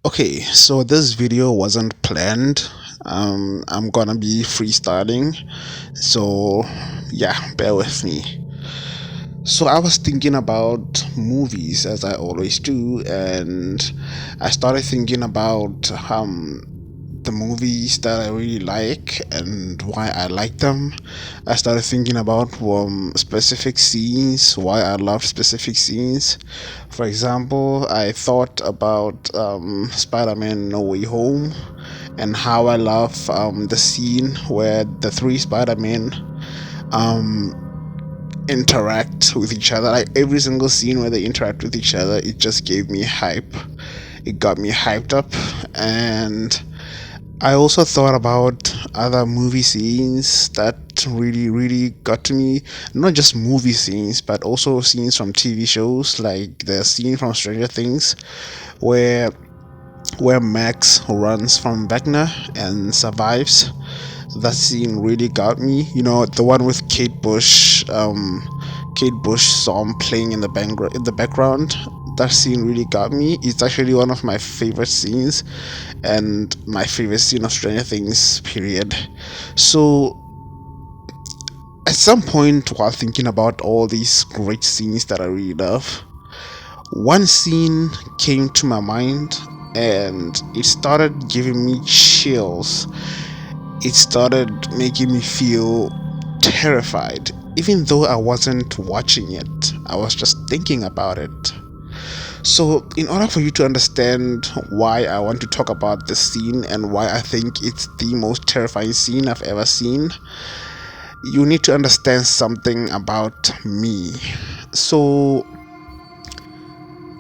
Okay, so this video wasn't planned. I'm gonna be freestyling, so yeah, bear with me. So I was thinking about movies as I always do, and I started thinking about the movies that I really like and why I like them. I started thinking about specific scenes, why I love specific scenes. For example, I thought about Spider-Man No Way Home and how I love the scene where the three Spider-Men um, interact with each other. Like every single scene where they interact with each other, it just gave me hype. It got me hyped up, and I also thought about other movie scenes that really got to me. Not just movie scenes, but also scenes from TV shows, like the scene from Stranger Things, where Max runs from Vecna and survives. That scene really got me. You know, the one with Kate Bush song playing in the background. That scene really got me. It's actually one of my favorite scenes, and my favorite scene of Stranger Things. Period. So, at some point, while thinking about all these great scenes that I really love, one scene came to my mind, and it started giving me chills. It started making me feel terrified, even though I wasn't watching it. I was just thinking about it. So, in order for you to understand why I want to talk about this scene and why I think it's the most terrifying scene I've ever seen, you need to understand something about me. So,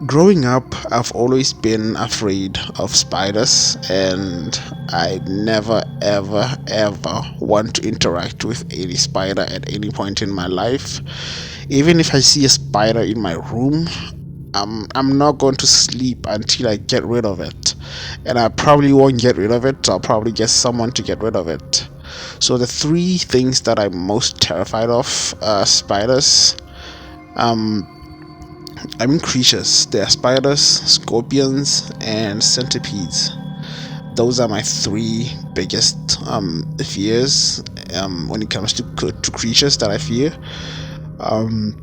growing up, I've always been afraid of spiders, and I never ever want to interact with any spider at any point in my life. Even if I see a spider in my room, I'm not going to sleep until I get rid of it. And I probably won't get rid of it, I'll probably get someone to get rid of it. So, the three things that I'm most terrified of are spiders. Um, I mean creatures. They are spiders, scorpions, and centipedes. Those are my three biggest fears when it comes to creatures that I fear. Um,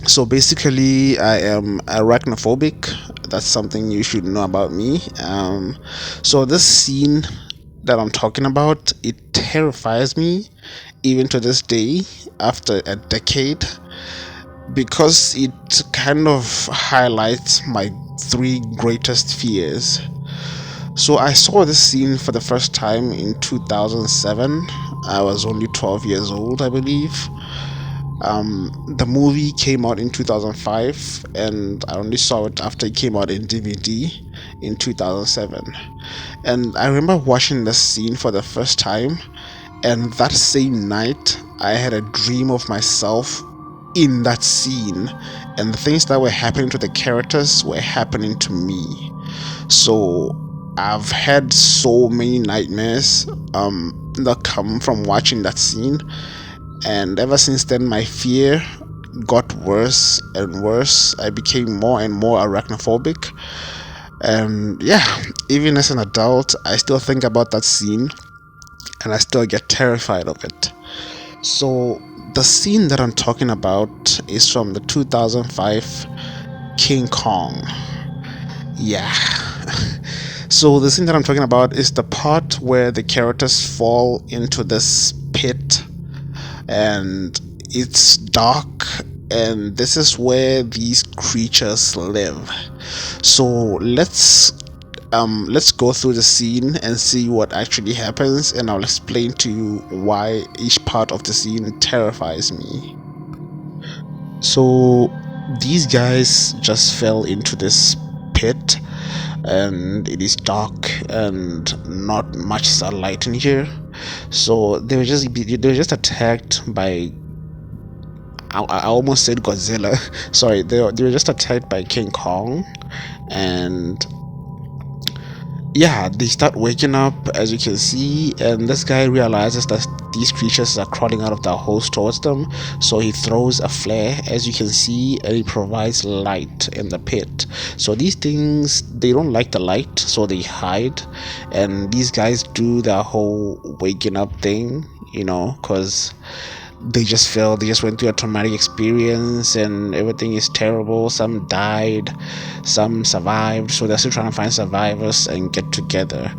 so basically, I am arachnophobic. That's something you should know about me. So this scene that I'm talking about, it terrifies me even to this day after a decade, because it kind of highlights my three greatest fears. So I saw this scene for the first time in 2007. I was only 12 years old, I believe. The movie came out in 2005, and I only saw it after it came out in DVD in 2007. And I remember watching the scene for the first time, and that same night, I had a dream of myself in that scene, and the things that were happening to the characters were happening to me. So I've had so many nightmares that come from watching that scene, and ever since then, my fear got worse and worse. I became more and more arachnophobic, and yeah, even as an adult, I still think about that scene, and I still get terrified of it. So, the scene that I'm talking about is from the 2005 King Kong. Yeah. So, the scene that I'm talking about is the part where the characters fall into this pit, and it's dark, and this is where these creatures live. So, let's go through the scene and see what actually happens, and I'll explain to you why each part of the scene terrifies me. So, these guys just fell into this pit, and it is dark and not much sunlight in here. So they were just attacked by, I almost said Godzilla. Sorry, they were just attacked by King Kong, and yeah, they start waking up, as you can see, and this guy realizes these creatures are crawling out of the holes towards them. So he throws a flare, as you can see, and he provides light in the pit. So these things, they don't like the light, so they hide. And these guys do their whole waking up thing, because they just went through a traumatic experience and everything is terrible. Some died, some survived, so they're still trying to find survivors and get together.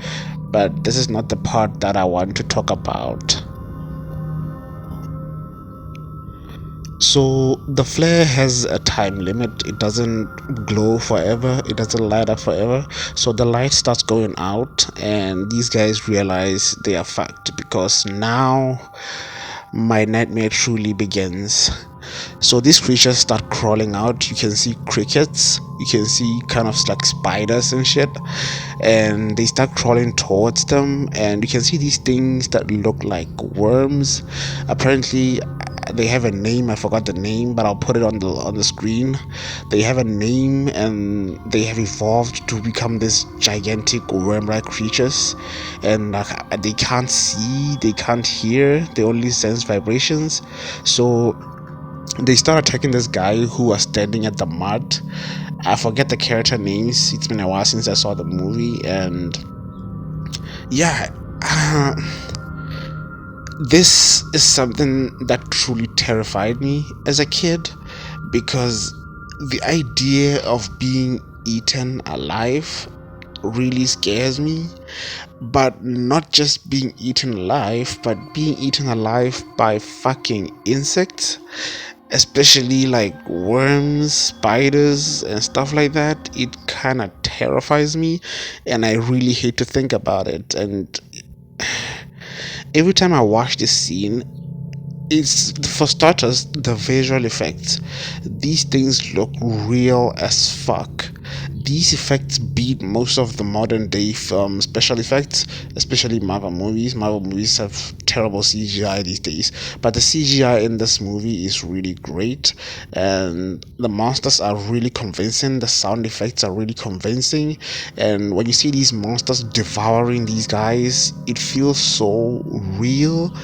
But this is not the part that I want to talk about. So the flare has a time limit. It doesn't glow forever, it doesn't light up forever. So the light starts going out and these guys realize they are fucked, because now my nightmare truly begins. So these creatures start crawling out. You can see crickets, you can see kind of like spiders and shit, and they start crawling towards them. And you can see these things that look like worms. Apparently they have a name. I forgot the name, but I'll put it on the screen. They have a name and they have evolved to become this gigantic worm-like creatures, and they can't see, they can't hear, they only sense vibrations. So they start attacking this guy who was standing at the mud. I forget the character names, it's been a while since I saw the movie. And yeah, this is something that truly terrified me as a kid, because the idea of being eaten alive really scares me. But not just being eaten alive, but being eaten alive by fucking insects, especially like worms, spiders, and stuff like that. It kind of terrifies me, and I really hate to think about it. And every time I watch this scene, it's, for starters, the visual effects. These things look real as fuck. These effects beat most of the modern day film special effects, especially Marvel movies. Marvel movies have terrible CGI these days, but the CGI in this movie is really great, and the monsters are really convincing. The sound effects are really convincing, and when you see these monsters devouring these guys, it feels so real,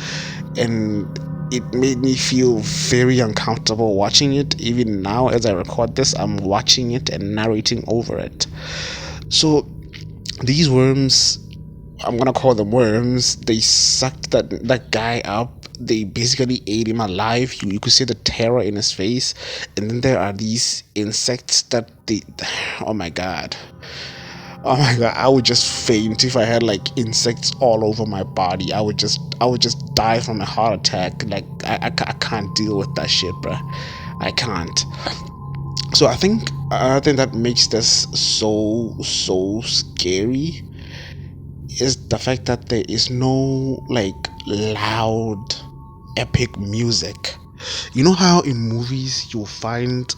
and it made me feel very uncomfortable watching it. Even now, as I record this, I'm watching it and narrating over it. So these worms, I'm gonna call them worms, they sucked that guy up. They basically ate him alive. You could see the terror in his face. And then there are these insects that they, oh my god, I would just faint if I had like insects all over my body. I would just die from a heart attack. Like I can't deal with that shit, bruh. I can't. So I think another thing that makes this so scary is the fact that there is no like loud epic music. You know how in movies you'll find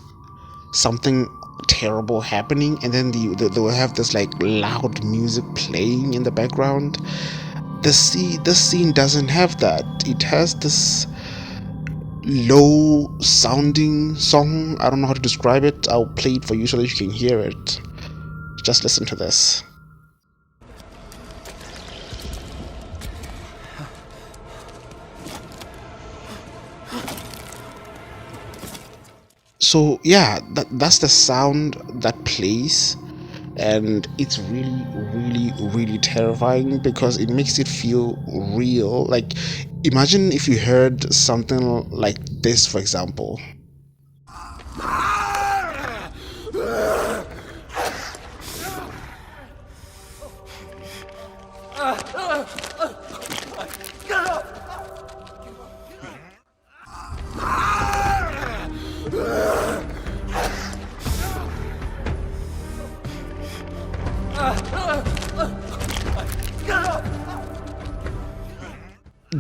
something terrible happening and then they will have this like loud music playing in the background? This scene doesn't have that. It has this low sounding song. I don't know how to describe it. I'll play it for you so that you can hear it. Just listen to this. So yeah, that's the sound that plays, and it's really terrifying because it makes it feel real. Like, imagine if you heard something like this, for example.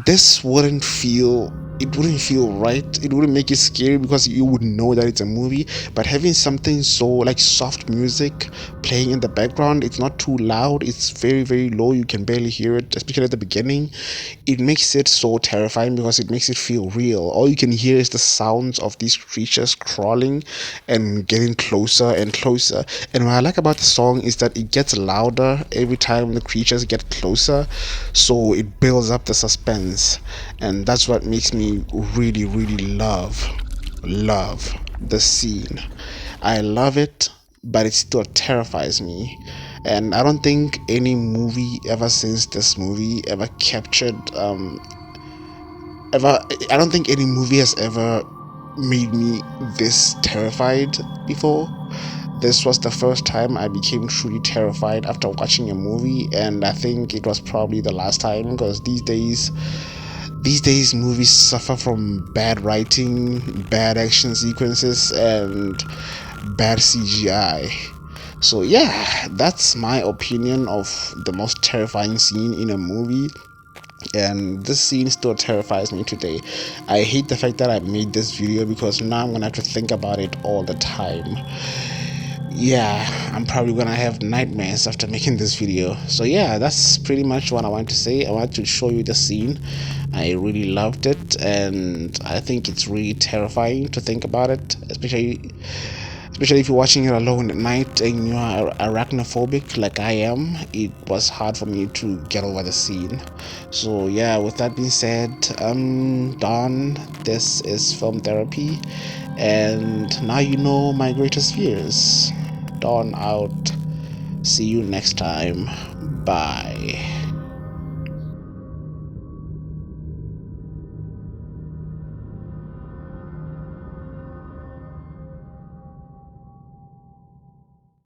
This wouldn't feel it wouldn't feel right. It wouldn't make it scary because you would know that it's a movie. But having something so like soft music playing in the background, it's not too loud, it's very very low, you can barely hear it, especially at the beginning. It makes it so terrifying because it makes it feel real. All you can hear is the sounds of these creatures crawling and getting closer and closer. And what I like about the song is that it gets louder every time the creatures get closer, so it builds up the suspense. And that's what makes me really really love the scene. I love it, but it still terrifies me. And I don't think any movie ever since this movie ever captured ever I don't think any movie has ever made me this terrified before. This was the first time I became truly terrified after watching a movie, and I think it was probably the last time, because these days movies suffer from bad writing, bad action sequences, and bad CGI. So yeah, that's my opinion of the most terrifying scene in a movie, and this scene still terrifies me today. I hate the fact that I made this video because now I'm gonna have to think about it all the time. Yeah, I'm probably gonna have nightmares after making this video. So yeah, that's pretty much what I want to say. I want to show you the scene. I really loved it, and I think it's really terrifying to think about it, especially if you're watching it alone at night and you are arachnophobic like I am. It was hard for me to get over the scene. So yeah, with that being said, I'm Don. This is Film Therapy, and now you know my greatest fears. Dawn out. See you next time. Bye.